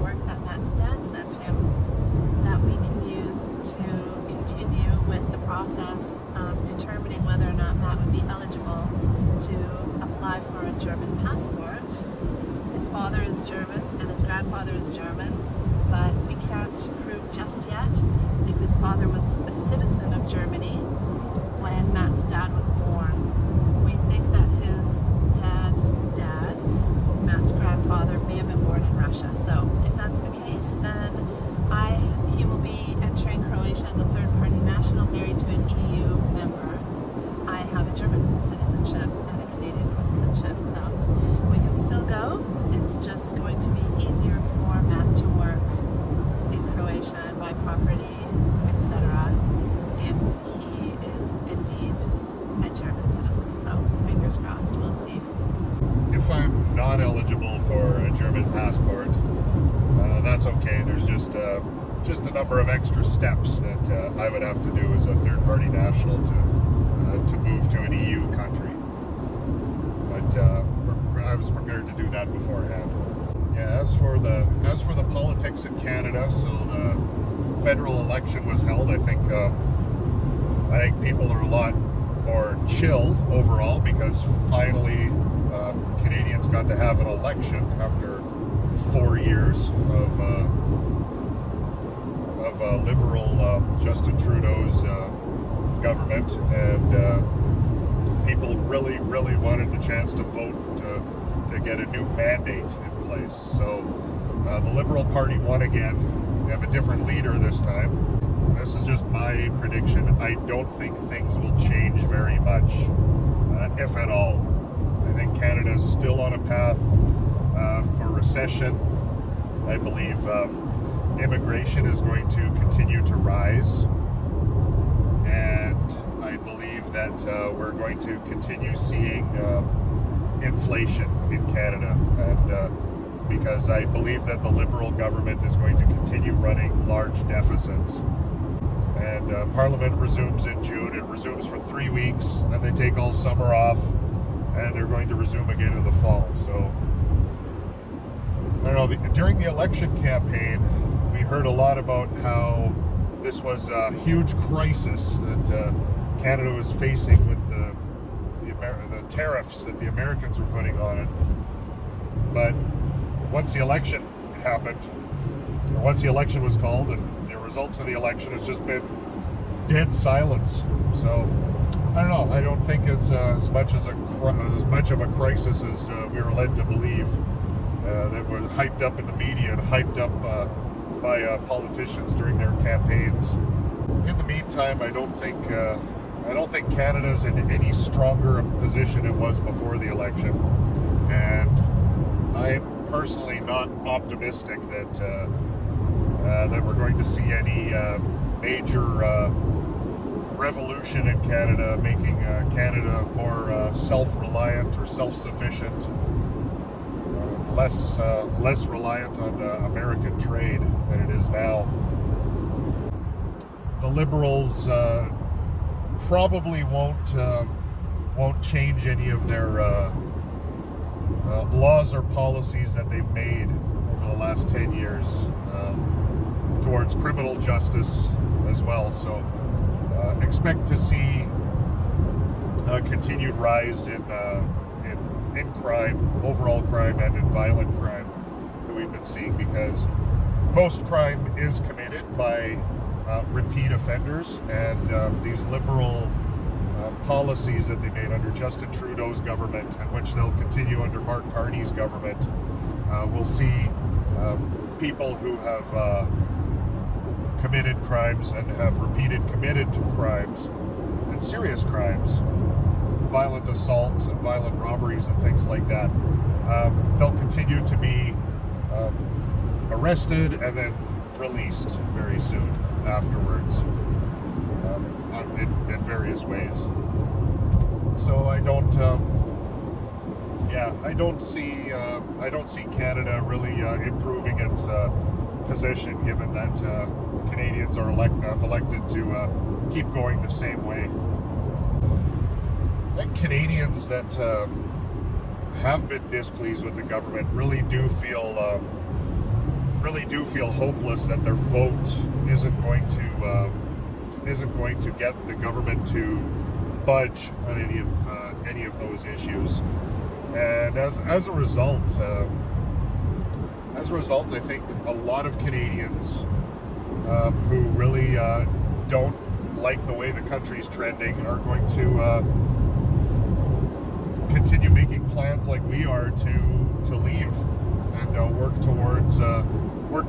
paperwork that Matt's dad sent him that we can use to continue with the process of determining whether or not Matt would be eligible to apply for a German passport. His father is German and his grandfather is German, but we can't prove just yet if his father was a citizen of Germany when Matt's dad was born. We think that his dad's dad, Matt's grandfather, may have been born in Russia. So if that's the case, then he will be entering Croatia as a third-party national married to an EU member. I have a German citizenship and a Canadian citizenship, so we can still go. It's just going to be easier for Matt to work in Croatia and buy property, etc., if he is indeed a German citizen. So fingers crossed, we'll see. If I'm not eligible for a German passport, that's okay. There's just a number of extra steps that I would have to do as a third-party national to move to an EU country. But I was prepared to do that beforehand. Yeah, as for the politics in Canada, so the federal election was held. I think people are a lot more chill overall because finally Canadians got to have an election after 4 years of Liberal Justin Trudeau's government, and people really wanted the chance to vote to get a new mandate in place. So the Liberal Party won again. We have a different leader this time. This is just my prediction. I don't think things will change very much, if at all. I think Canada is still on a path for recession. I believe immigration is going to continue to rise, and I believe that we're going to continue seeing inflation in Canada, and because I believe that the Liberal government is going to continue running large deficits. And Parliament resumes in June. It resumes for 3 weeks, then they take all summer off, and they're going to resume again in the fall. So I don't know, during the election campaign, we heard a lot about how this was a huge crisis that Canada was facing with the tariffs that the Americans were putting on it. But once the election happened, or once the election was called, and the results of the election has just been dead silence. So I don't know. I don't think it's as much of a crisis as we were led to believe. That was hyped up in the media and hyped up by politicians during their campaigns. In the meantime, I don't think Canada's in any stronger a position it was before the election, and I'm personally not optimistic that we're going to see any major revolution in Canada, making Canada more self-reliant or self-sufficient. Less reliant on American trade than it is now. The Liberals probably won't change any of their laws or policies that they've made over the last 10 years towards criminal justice as well. So expect to see a continued rise in crime, overall crime, and in violent crime that we've been seeing, because most crime is committed by repeat offenders, and these liberal policies that they made under Justin Trudeau's government, and which they'll continue under Mark Carney's government, we'll see people who have committed crimes and have committed crimes and serious crimes, violent assaults and violent robberies and things like that, they'll continue to be arrested and then released very soon afterwards in various ways. So I don't see Canada really improving its position, given that Canadians have elected to keep going the same way. I think Canadians that have been displeased with the government really do feel really do feel hopeless that their vote isn't going to get the government to budge on any of those issues. And as a result, I think a lot of Canadians who really don't like the way the country's trending are going to continue making plans like we are to leave and work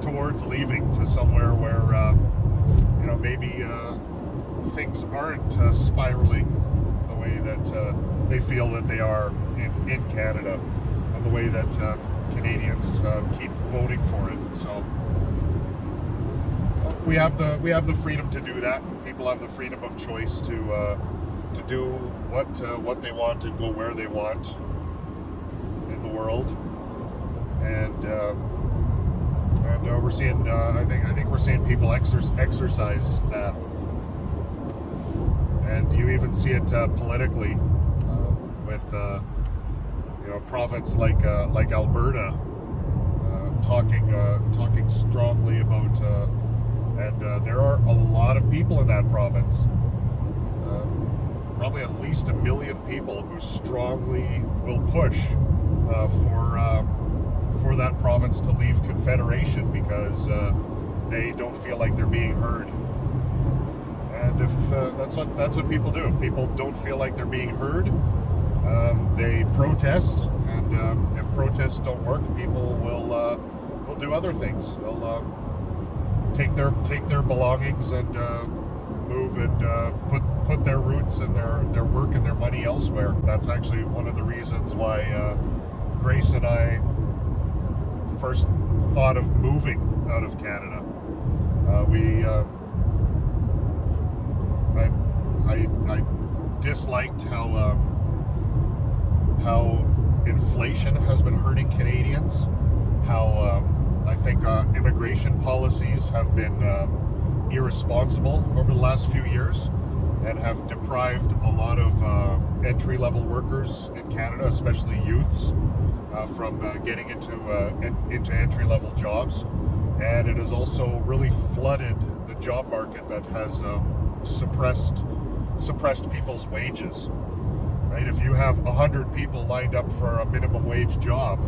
towards leaving to somewhere where maybe things aren't spiraling the way that they feel that they are in Canada, and the way that Canadians keep voting for it. So we have the freedom to do that. People have the freedom of choice to do what they want and go where they want in the world. And we're seeing. I think we're seeing people exercise that, and you even see it politically with province like Alberta talking strongly about. And there are a lot of people in that province, probably at least 1 million people, who strongly will push for that province to leave Confederation because they don't feel like they're being heard. And if that's what people do. If people don't feel like they're being heard, they protest. And if protests don't work, people will do other things. They'll take their belongings and move and put their roots and their work and their money elsewhere. That's actually one of the reasons why Grace and I first thought of moving out of Canada. I disliked how inflation has been hurting Canadians. How I think immigration policies have been irresponsible over the last few years and have deprived a lot of entry-level workers in Canada, especially youths, from getting into entry-level jobs. And it has also really flooded the job market that has suppressed people's wages. Right? If you have 100 people lined up for a minimum wage job,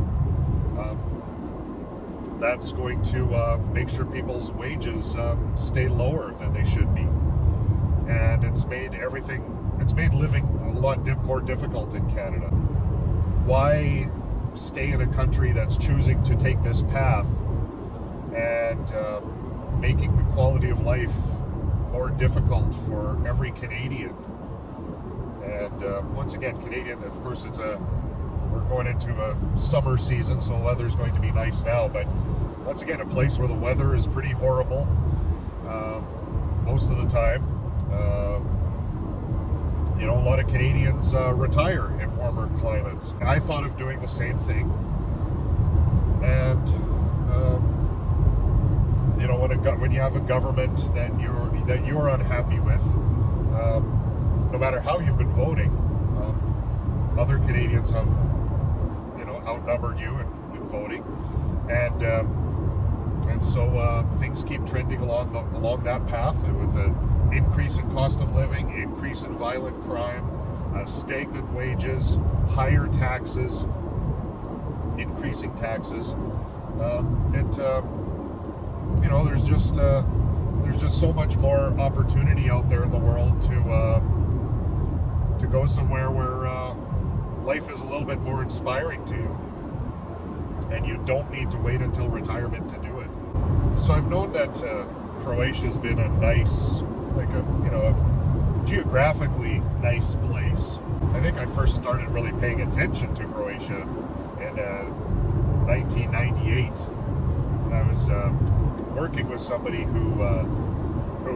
that's going to make sure people's wages stay lower than they should be, and it's made living a lot more difficult in Canada. Why stay in a country that's choosing to take this path and making the quality of life more difficult for every Canadian? And once again, Canadian, of course, we're going into a summer season, so the weather's going to be nice now, but once again, a place where the weather is pretty horrible most of the time. A lot of Canadians retire in warmer climates. I thought of doing the same thing, and when you have a government that you're unhappy with, no matter how you've been voting, other Canadians have outnumbered you in voting, and so things keep trending along that path, and with an increase in cost of living, increase in violent crime, stagnant wages, higher taxes, increasing taxes. There's just so much more opportunity out there in the world to go somewhere where life is a little bit more inspiring to you, and you don't need to wait until retirement to do it. So I've known that Croatia's been a nice, a geographically nice place. I think I first started really paying attention to Croatia in 1998, when I was working with somebody who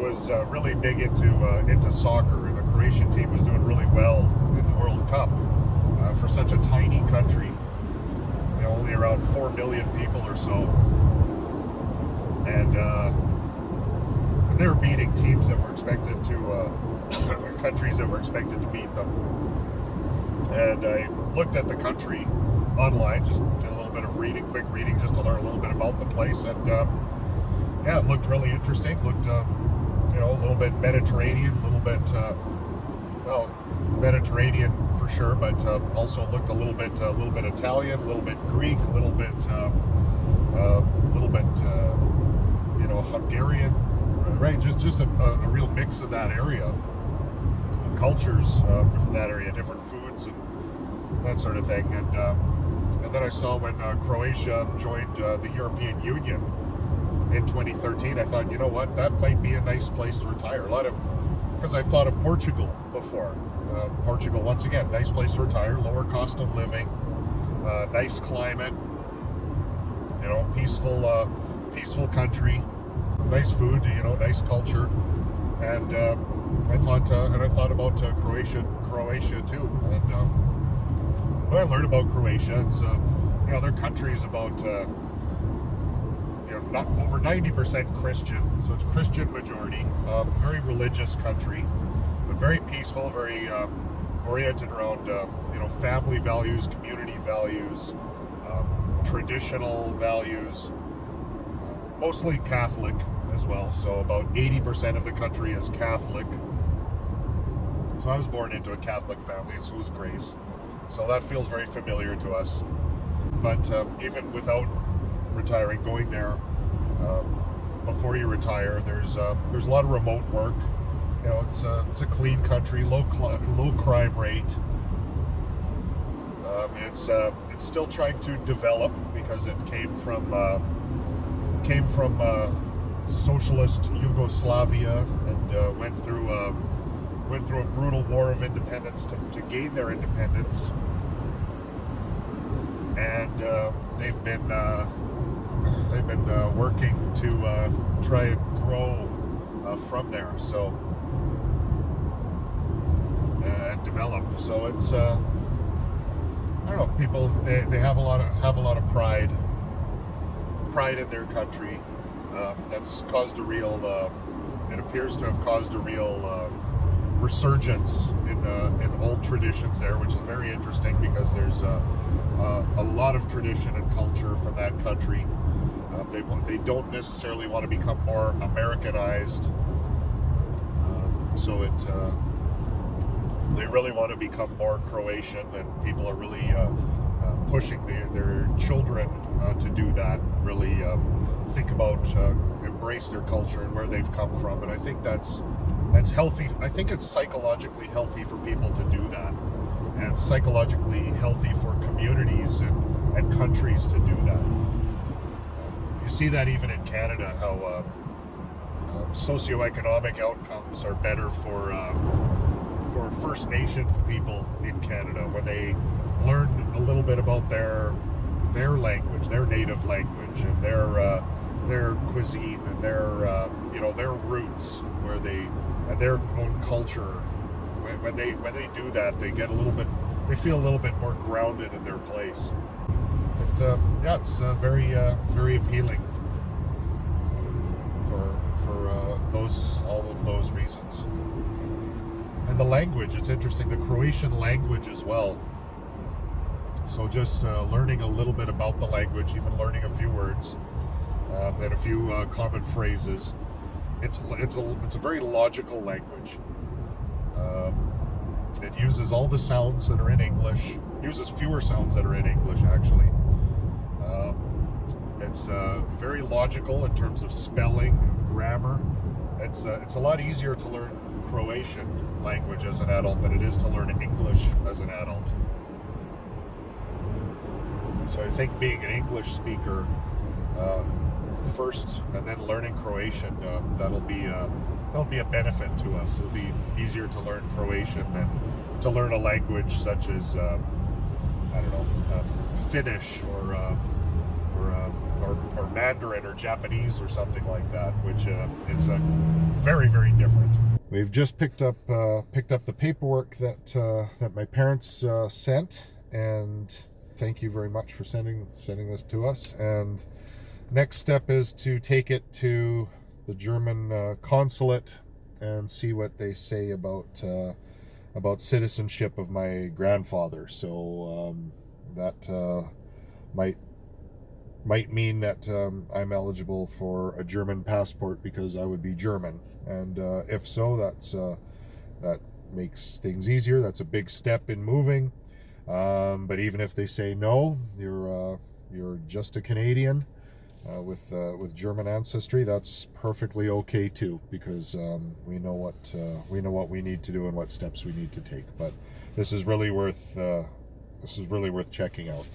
was really big into soccer, and the Croatian team was doing really well in the World Cup for such a tiny country. Only around 4 million people or so, and they were beating teams that were expected to countries that were expected to beat them. And I looked at the country online. Just did a little bit of reading, quick reading, just to learn a little bit about the place. And yeah, it looked really interesting. Looked, a little bit Mediterranean, a little bit, Mediterranean for sure, but also looked a little bit Italian, a little bit Greek, a little bit, Hungarian, right? Just a real mix of that area, of cultures from that area, different foods and that sort of thing. And then I saw when Croatia joined the European Union in 2013, I thought, you know what, that might be a nice place to retire. Because I've thought of Portugal before. Portugal, once again, nice place to retire, lower cost of living, nice climate, peaceful country, nice food, nice culture, and I thought about Croatia too. And what I learned about Croatia, it's their country is about not over 90% Christian, so it's Christian majority, very religious country, but very peaceful, very oriented around family values, community values, traditional values, mostly Catholic as well. So about 80% of the country is Catholic. So I was born into a Catholic family, and so was Grace. So that feels very familiar to us. But even without retiring, going there before you retire, there's a lot of remote work. It's a clean country, low crime rate. It's still trying to develop because it came from socialist Yugoslavia and went through a brutal war of independence to gain their independence, and they've been working to try and grow from there, so and develop. So it's I don't know, people they have a lot of pride in their country. That's caused a real it appears to have caused a real resurgence in old traditions there, which is very interesting because there's a lot of tradition and culture from that country. They don't necessarily want to become more Americanized, so they really want to become more Croatian, and people are really pushing their children to do that, really think about, embrace their culture and where they've come from. And I think that's healthy. I think it's psychologically healthy for people to do that, and psychologically healthy for communities and countries to do that. You see that even in Canada, how socioeconomic outcomes are better for First Nation people in Canada when they learn a little bit about their language, their native language, and their cuisine, and their roots, where and their own culture. When they do that, they feel a little bit more grounded in their place. It's very very appealing for all of those reasons. And the language, it's interesting, the Croatian language as well. So just learning a little bit about the language, even learning a few words and a few common phrases. It's a very logical language. It uses all the sounds that are in English. Uses fewer sounds that are in English, actually. It's very logical in terms of spelling and grammar. It's a lot easier to learn Croatian language as an adult than it is to learn English as an adult. So I think being an English speaker first, and then learning Croatian, that'll be a benefit to us. It'll be easier to learn Croatian than to learn a language such as Finnish or Mandarin or Japanese or something like that, which is very, very different. We've just picked up the paperwork that my parents sent, and thank you very much for sending this to us. And next step is to take it to the German consulate and see what they say about citizenship of my grandfather. So that might mean that I'm eligible for a German passport because I would be German, and if so, that makes things easier. That's a big step in moving. But even if they say no, you're just a Canadian with German ancestry, that's perfectly okay too, because we know what we need to do and what steps we need to take. But this is really worth checking out.